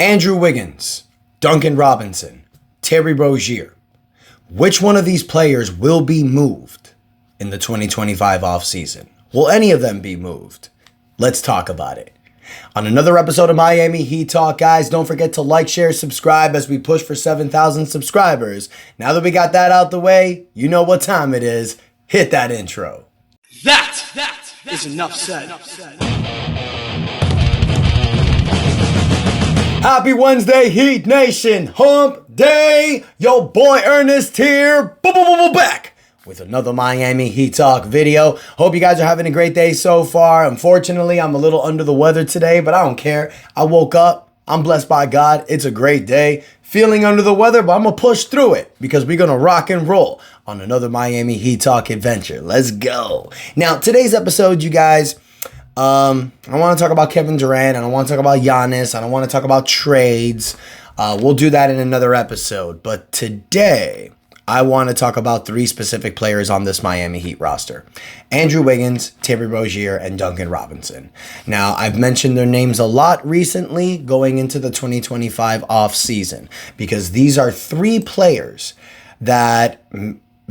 Andrew Wiggins, Duncan Robinson, Terry Rozier. Which one of these players will be moved in the 2025 offseason? Will any of them be moved? Let's talk about it. On another episode of Miami Heat Talk, guys, don't forget to like, share, subscribe as we push for 7,000 subscribers. Now that we got that out the way, you know what time it is. Hit that intro. That is enough said. Happy Wednesday, Heat Nation. Hump Day. Yo, boy Ernest here. Back with another Miami Heat Talk video. Hope you guys are having a great day so far. Unfortunately, I'm a little under the weather today, but I don't care. I woke up. I'm blessed by God. It's a great day. Feeling under the weather, but I'm going to push through it because we're going to rock and roll on another Miami Heat Talk adventure. Let's go. Now, today's episode, you guys, I want to talk about Kevin Durant. I don't want to talk about Giannis. I don't want to talk about trades. We'll do that in another episode. But today, I want to talk about three specific players on this Miami Heat roster. Andrew Wiggins, Terry Rozier, and Duncan Robinson. Now, I've mentioned their names a lot recently going into the 2025 offseason because these are three players that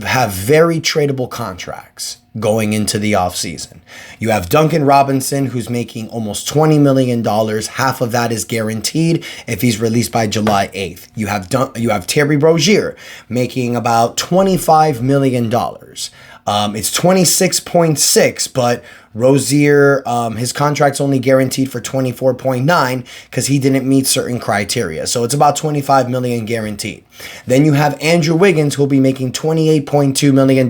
have very tradable contracts going into the offseason. You have Duncan Robinson, who's making almost $20 million. Half of that is guaranteed if he's released by July 8th. You have Terry Rozier making about $25 million. It's 26.6, but Rozier, his contract's only guaranteed for 24.9 because he didn't meet certain criteria. So it's about 25 million guaranteed. Then you have Andrew Wiggins, who'll be making $28.2 million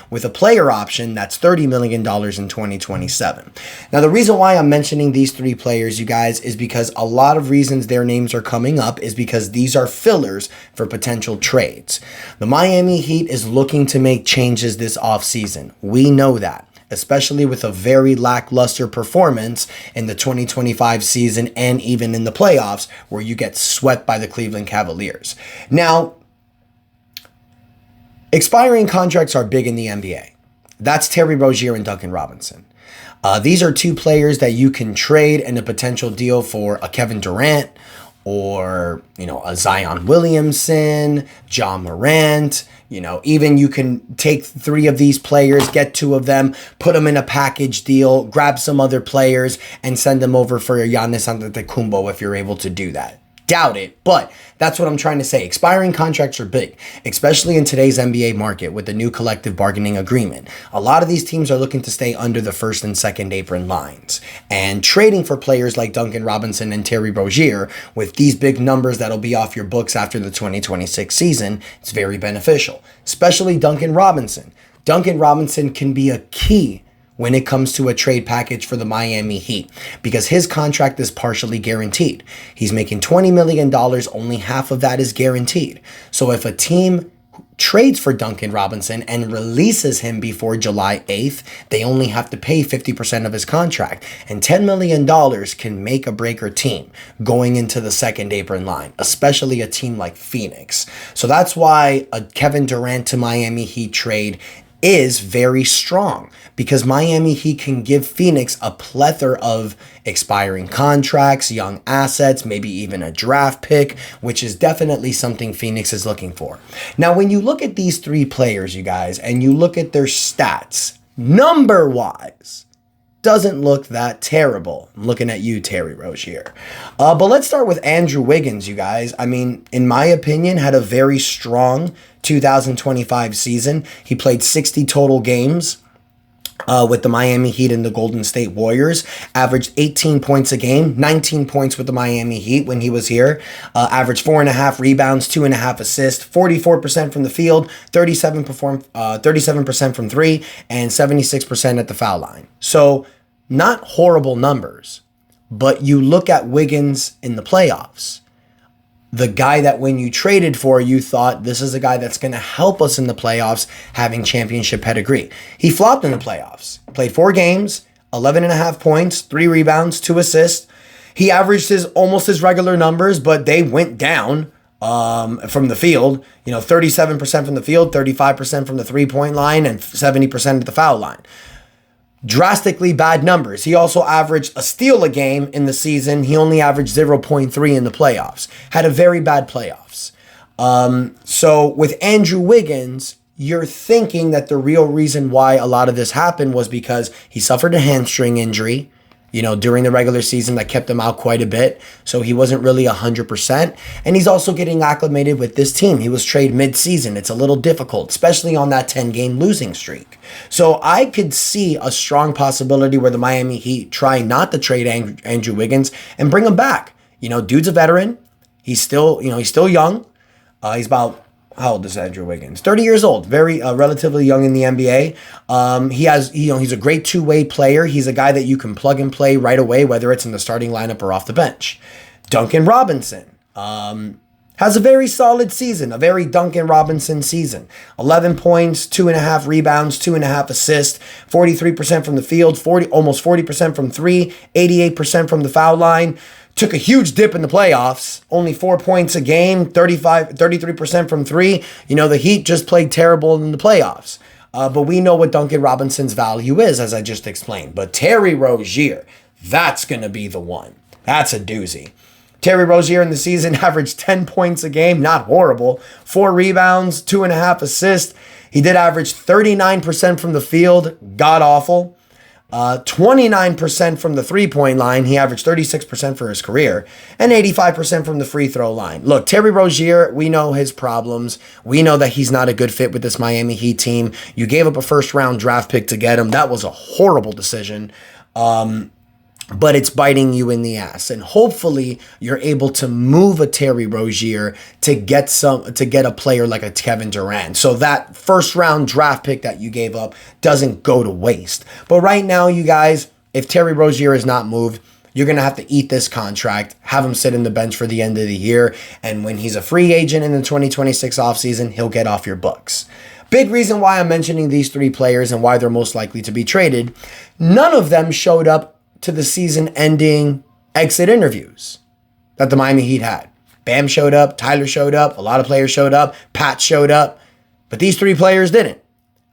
with a player option that's $30 million in 2027. Now, the reason why I'm mentioning these three players, you guys, is because a lot of reasons their names are coming up is because these are fillers for potential trades. The Miami Heat is looking to make changes this offseason. We know that, especially with a very lackluster performance in the 2025 season and even in the playoffs where you get swept by the Cleveland Cavaliers. Now, expiring contracts are big in the NBA. That's Terry Rozier and Duncan Robinson. These are two players that you can trade in a potential deal for a Kevin Durant or, a Zion Williamson, John Morant. Even you can take three of these players, get two of them, put them in a package deal, grab some other players, and send them over for a Giannis Antetokounmpo if you're able to do that. Doubt it, but that's what I'm trying to say. Expiring contracts are big, especially in today's NBA market with the new collective bargaining agreement. A lot of these teams are looking to stay under the first and second apron lines. And trading for players like Duncan Robinson and Terry Rozier with these big numbers that'll be off your books after the 2026 season, it's very beneficial, especially Duncan Robinson. Duncan Robinson can be a key when it comes to a trade package for the Miami Heat because his contract is partially guaranteed. He's making $20 million, only half of that is guaranteed. So if a team trades for Duncan Robinson and releases him before July 8th, they only have to pay 50% of his contract. And $10 million can make or break a team going into the second apron line, especially a team like Phoenix. So that's why a Kevin Durant to Miami Heat trade is very strong because Miami Heat can give Phoenix a plethora of expiring contracts, young assets, maybe even a draft pick, which is definitely something Phoenix is looking for. Now, when you look at these three players, you guys, and you look at their stats, number-wise, doesn't look that terrible. I'm looking at you, Terry Rozier. But let's start with Andrew Wiggins, you guys. I mean, in my opinion, had a very strong 2025 season. He played 60 total games with the Miami Heat and the Golden State Warriors. Averaged 18 points a game, 19 points with the Miami Heat when he was here. Averaged 4.5 rebounds, 2.5 assists, 44% from the field, 37% from three, and 76% at the foul line. So not horrible numbers, but you look at Wiggins in the playoffs. The guy that when you traded for, you thought this is a guy that's going to help us in the playoffs, having championship pedigree. He flopped in the playoffs. Played 4 games, 11.5 points, 3 rebounds, 2 assists. He averaged almost his regular numbers, but they went down from the field. 37% from the field, 35% from the 3-point line, and 70% at the foul line. drastically bad numbers. He also averaged a steal a game in the season. He only averaged 0.3 in the playoffs. Had a very bad playoffs. So with Andrew Wiggins, you're thinking that the real reason why a lot of this happened was because he suffered a hamstring injury, during the regular season that kept him out quite a bit. So he wasn't really 100%. And he's also getting acclimated with this team. He was traded mid-season. It's a little difficult, especially on that 10-game losing streak. So I could see a strong possibility where the Miami Heat try not to trade Andrew Wiggins and bring him back. Dude's a veteran. He's still young. He's about, how old is Andrew Wiggins? 30 years old, very relatively young in the NBA. He's a great two-way player. He's a guy that you can plug and play right away, whether it's in the starting lineup or off the bench. Duncan Robinson has a very solid season, a very Duncan Robinson season. 11 points, 2.5 rebounds, 2.5 assists, 43% from the field, almost 40% from three, 88% from the foul line. Took a huge dip in the playoffs, only 4 points a game, 33% from three. The Heat just played terrible in the playoffs. But we know what Duncan Robinson's value is, as I just explained. But Terry Rozier, that's going to be the one. That's a doozy. Terry Rozier in the season averaged 10 points a game, not horrible. 4 rebounds, 2.5 assists. He did average 39% from the field, god awful. 29% from the three-point line. He averaged 36% for his career, and 85% from the free throw line. Look, Terry Rozier, we know his problems. We know that he's not a good fit with this Miami Heat team. You gave up a first-round draft pick to get him. That was a horrible decision. But it's biting you in the ass. And hopefully you're able to move a Terry Rozier to get a player like a Kevin Durant. So that first round draft pick that you gave up doesn't go to waste. But right now, you guys, if Terry Rozier is not moved, you're going to have to eat this contract, have him sit in the bench for the end of the year. And when he's a free agent in the 2026 offseason, he'll get off your books. Big reason why I'm mentioning these 3 players and why they're most likely to be traded. None of them showed up to the season-ending exit interviews that the Miami Heat had. Bam showed up, Tyler showed up, a lot of players showed up, Pat showed up, but these 3 players didn't.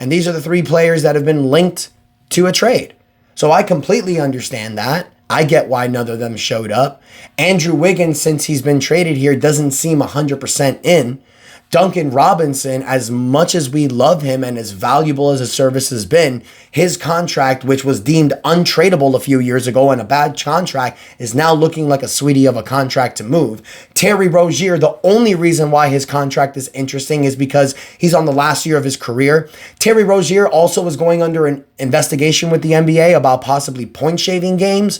And these are the 3 players that have been linked to a trade. So I completely understand that. I get why none of them showed up. Andrew Wiggins, since he's been traded here, doesn't seem 100% in. Duncan Robinson, as much as we love him and as valuable as his service has been, his contract, which was deemed untradeable a few years ago and a bad contract, is now looking like a sweetie of a contract to move. Terry Rozier, the only reason why his contract is interesting is because he's on the last year of his career. Terry Rozier also was going under an investigation with the NBA about possibly point shaving games.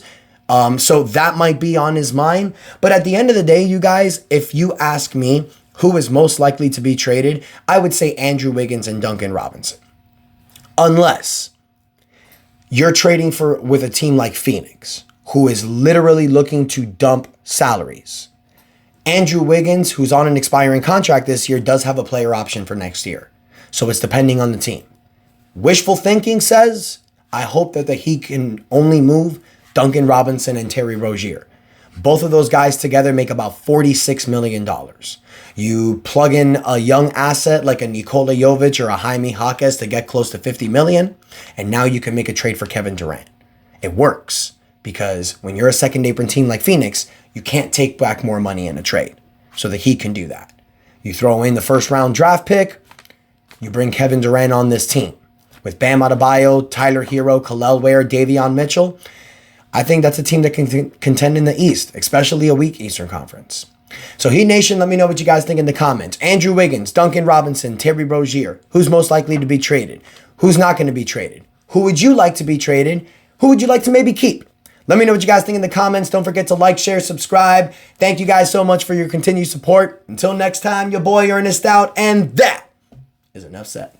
So that might be on his mind. But at the end of the day, you guys, if you ask me, who is most likely to be traded, I would say Andrew Wiggins and Duncan Robinson. Unless you're trading with a team like Phoenix, who is literally looking to dump salaries. Andrew Wiggins, who's on an expiring contract this year, does have a player option for next year. So it's depending on the team. Wishful thinking says, I hope that he can only move Duncan Robinson and Terry Rozier. Both of those guys together make about $46 million. You plug in a young asset like a Nikola Jovic or a Jaime Jaquez to get close to $50 million, and now you can make a trade for Kevin Durant. It works because when you're a second apron team like Phoenix, you can't take back more money in a trade. So the Heat can do that. You throw in the first round draft pick, you bring Kevin Durant on this team. With Bam Adebayo, Tyler Hero, Kel'el Ware, Davion Mitchell, I think that's a team that can contend in the East, especially a weak Eastern Conference. So Heat Nation, let me know what you guys think in the comments. Andrew Wiggins, Duncan Robinson, Terry Rozier. Who's most likely to be traded? Who's not going to be traded? Who would you like to be traded? Who would you like to maybe keep? Let me know what you guys think in the comments. Don't forget to like, share, subscribe. Thank you guys so much for your continued support. Until next time, your boy Ernest out, and that is enough said.